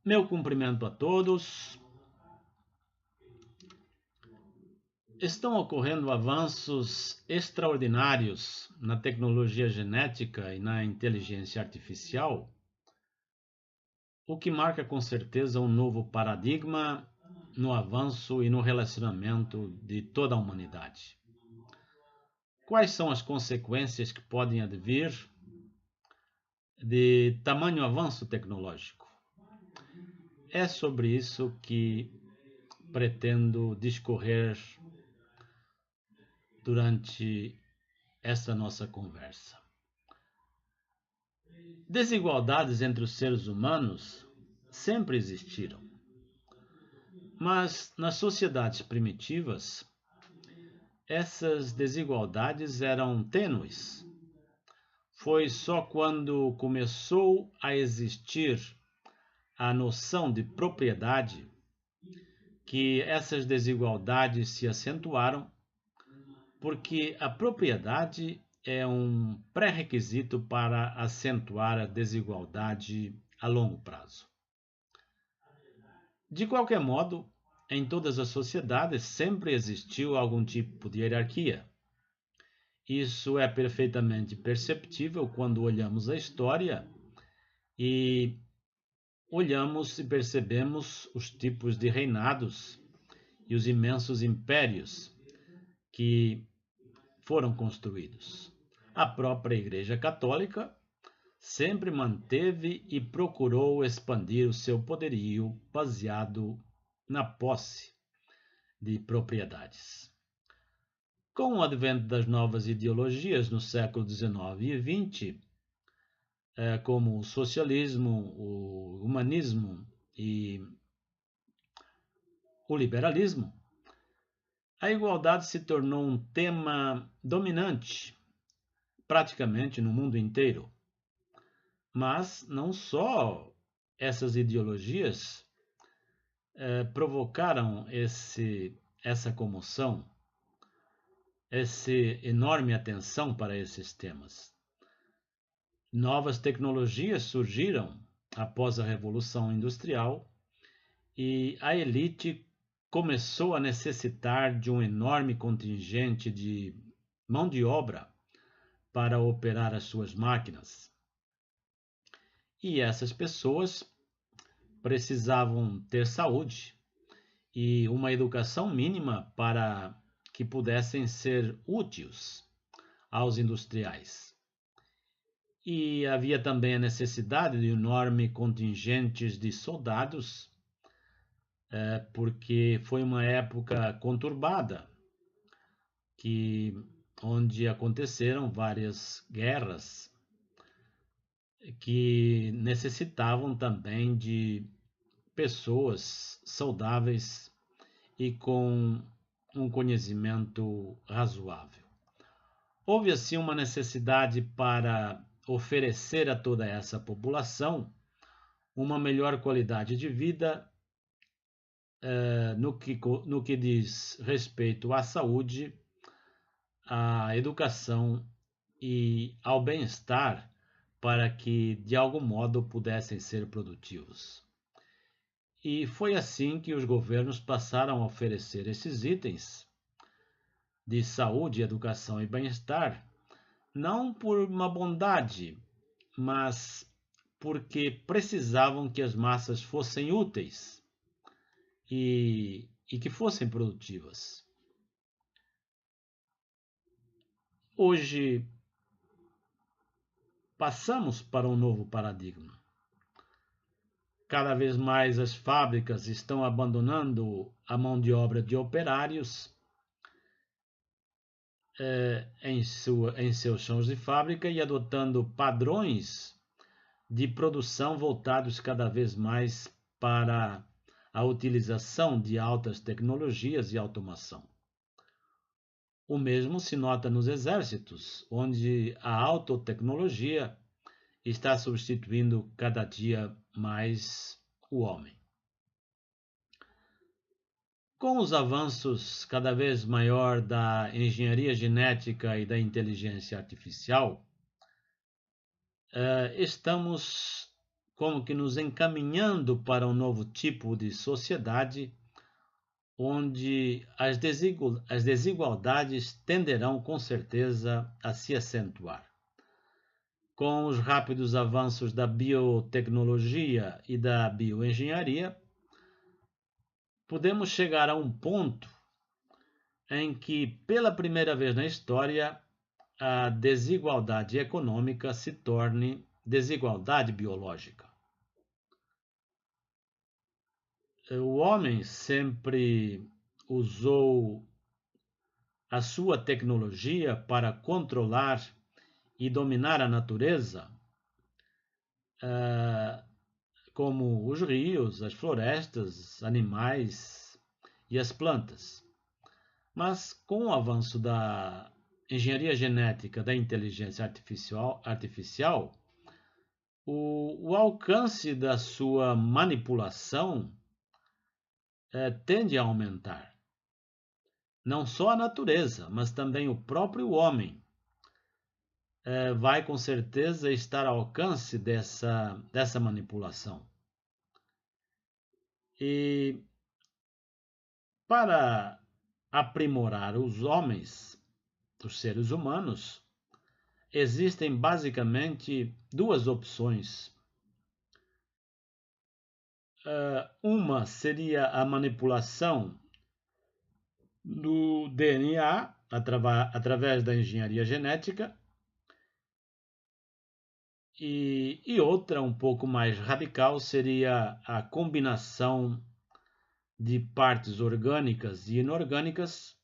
Meu cumprimento a todos. Estão ocorrendo avanços extraordinários na tecnologia genética e na inteligência artificial, o que marca com certeza um novo paradigma no avanço e no relacionamento de toda a humanidade. Quais são as consequências que podem advir de tamanho avanço tecnológico? É sobre isso que pretendo discorrer durante essa nossa conversa. Desigualdades entre os seres humanos sempre existiram, mas nas sociedades primitivas, essas desigualdades eram tênues. Foi só quando começou a existir a noção de propriedade que essas desigualdades se acentuaram, porque a propriedade é um pré-requisito para acentuar a desigualdade a longo prazo. De qualquer modo, em todas as sociedades sempre existiu algum tipo de hierarquia. Isso é perfeitamente perceptível quando olhamos a história e olhamos e percebemos os tipos de reinados e os imensos impérios que foram construídos. A própria Igreja Católica sempre manteve e procurou expandir o seu poderio baseado na posse de propriedades. Com o advento das novas ideologias no século XIX e XX, como o socialismo, o humanismo e o liberalismo, a igualdade se tornou um tema dominante praticamente no mundo inteiro. Mas não só essas ideologias provocaram essa comoção, essa enorme atenção para esses temas. Novas tecnologias surgiram após a Revolução Industrial e a elite começou a necessitar de um enorme contingente de mão de obra para operar as suas máquinas. E essas pessoas precisavam ter saúde e uma educação mínima para que pudessem ser úteis aos industriais. E havia também a necessidade de enormes contingentes de soldados, porque foi uma época conturbada, onde aconteceram várias guerras que necessitavam também de pessoas saudáveis e com um conhecimento razoável. Houve assim uma necessidade para oferecer a toda essa população uma melhor qualidade de vida no que diz respeito à saúde, à educação e ao bem-estar, para que de algum modo pudessem ser produtivos. E foi assim que os governos passaram a oferecer esses itens de saúde, educação e bem-estar, não por uma bondade, mas porque precisavam que as massas fossem úteis e que fossem produtivas. Hoje passamos para um novo paradigma. Cada vez mais as fábricas estão abandonando a mão de obra de operários em seus chãos de fábrica e adotando padrões de produção voltados cada vez mais para a utilização de altas tecnologias e automação. O mesmo se nota nos exércitos, onde a autotecnologia está substituindo cada dia mais o homem. Com os avanços cada vez maior da engenharia genética e da inteligência artificial, estamos como que nos encaminhando para um novo tipo de sociedade onde as desigualdades tenderão com certeza a se acentuar. Com os rápidos avanços da biotecnologia e da bioengenharia, podemos chegar a um ponto em que, pela primeira vez na história, a desigualdade econômica se torne desigualdade biológica. O homem sempre usou a sua tecnologia para controlar e dominar a natureza, como os rios, as florestas, animais e as plantas. Mas com o avanço da engenharia genética, da inteligência artificial, o alcance da sua manipulação tende a aumentar. Não só a natureza, mas também o próprio homem vai com certeza estar ao alcance dessa manipulação. E para aprimorar os homens, os seres humanos, existem basicamente duas opções. Uma seria a manipulação do DNA através da engenharia genética, e outra, um pouco mais radical, seria a combinação de partes orgânicas e inorgânicas,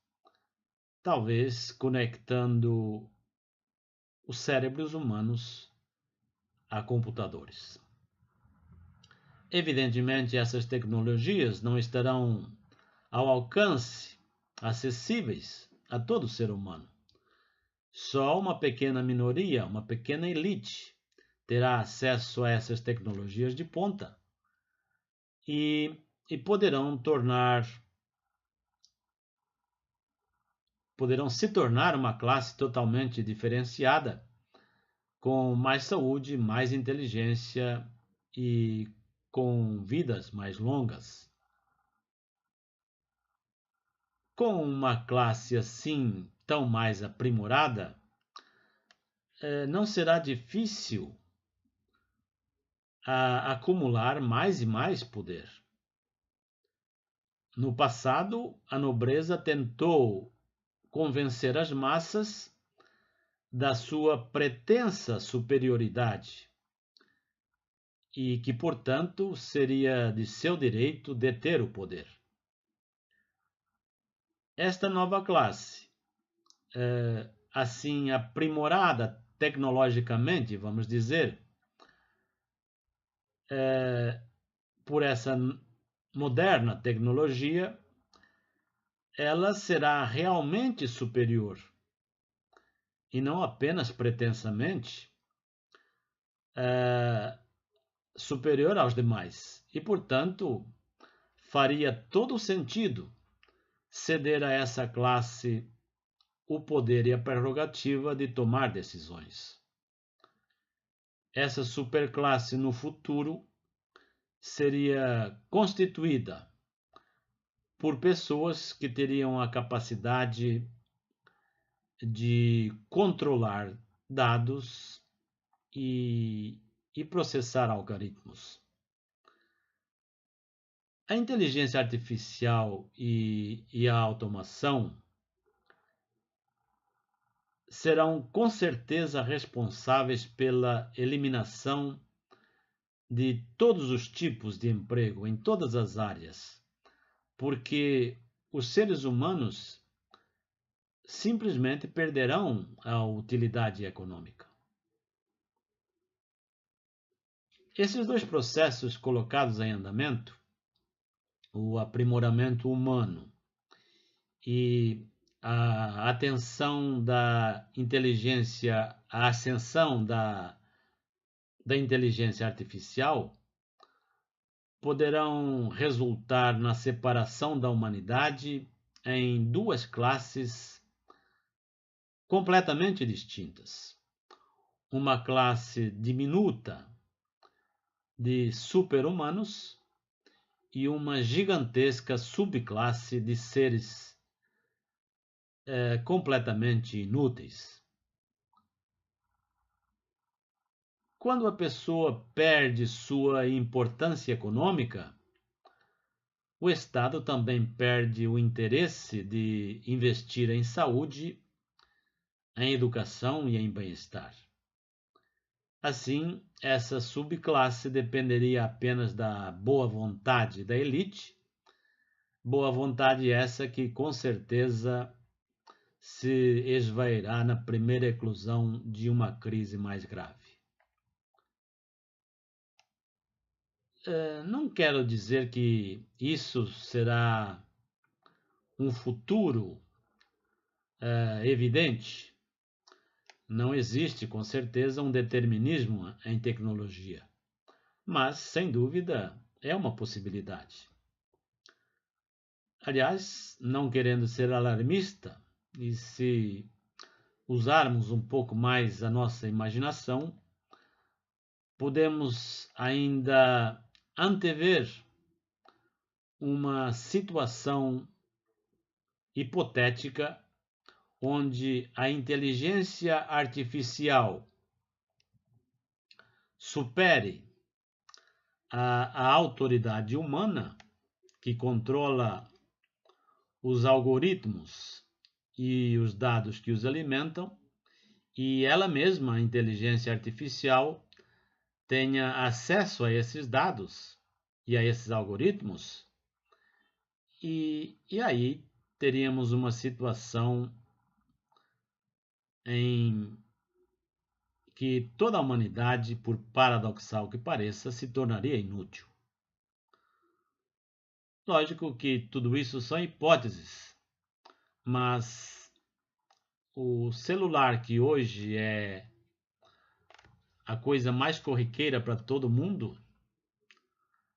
talvez conectando os cérebros humanos a computadores. Evidentemente, essas tecnologias não estarão ao alcance, acessíveis a todo ser humano. Só uma pequena minoria, uma pequena elite, terá acesso a essas tecnologias de ponta e poderão se tornar uma classe totalmente diferenciada, com mais saúde, mais inteligência e com vidas mais longas. Com uma classe assim tão mais aprimorada, não será difícil acumular mais e mais poder. No passado, a nobreza tentou convencer as massas da sua pretensa superioridade e que, portanto, seria de seu direito deter o poder. Esta nova classe, assim aprimorada tecnologicamente, vamos dizer, por essa moderna tecnologia, ela será realmente superior e não apenas pretensamente superior aos demais. E, portanto, faria todo sentido ceder a essa classe o poder e a prerrogativa de tomar decisões. Essa superclasse no futuro seria constituída por pessoas que teriam a capacidade de controlar dados e processar algoritmos. A inteligência artificial e a automação serão com certeza responsáveis pela eliminação de todos os tipos de emprego em todas as áreas, porque os seres humanos simplesmente perderão a utilidade econômica. Esses dois processos colocados em andamento, o aprimoramento humano e a atenção da inteligência, a ascensão da inteligência artificial, poderão resultar na separação da humanidade em duas classes completamente distintas. Uma classe diminuta, de super-humanos e uma gigantesca subclasse de seres completamente inúteis. Quando a pessoa perde sua importância econômica, o Estado também perde o interesse de investir em saúde, em educação e em bem-estar. Assim, essa subclasse dependeria apenas da boa vontade da elite, boa vontade essa que com certeza se esvairá na primeira eclosão de uma crise mais grave. Não quero dizer que isso será um futuro evidente. Não existe, com certeza, um determinismo em tecnologia, mas, sem dúvida, é uma possibilidade. Aliás, não querendo ser alarmista, e se usarmos um pouco mais a nossa imaginação, podemos ainda antever uma situação hipotética onde a inteligência artificial supere a autoridade humana que controla os algoritmos e os dados que os alimentam, e ela mesma, a inteligência artificial, tenha acesso a esses dados e a esses algoritmos, e aí teríamos uma situação em que toda a humanidade, por paradoxal que pareça, se tornaria inútil. Lógico que tudo isso são hipóteses, mas o celular, que hoje é a coisa mais corriqueira para todo mundo,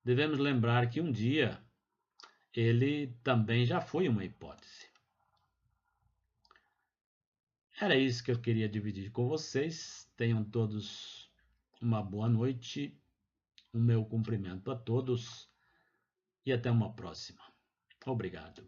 devemos lembrar que um dia ele também já foi uma hipótese. Era isso que eu queria dividir com vocês. Tenham todos uma boa noite. O meu cumprimento a todos e até uma próxima. Obrigado.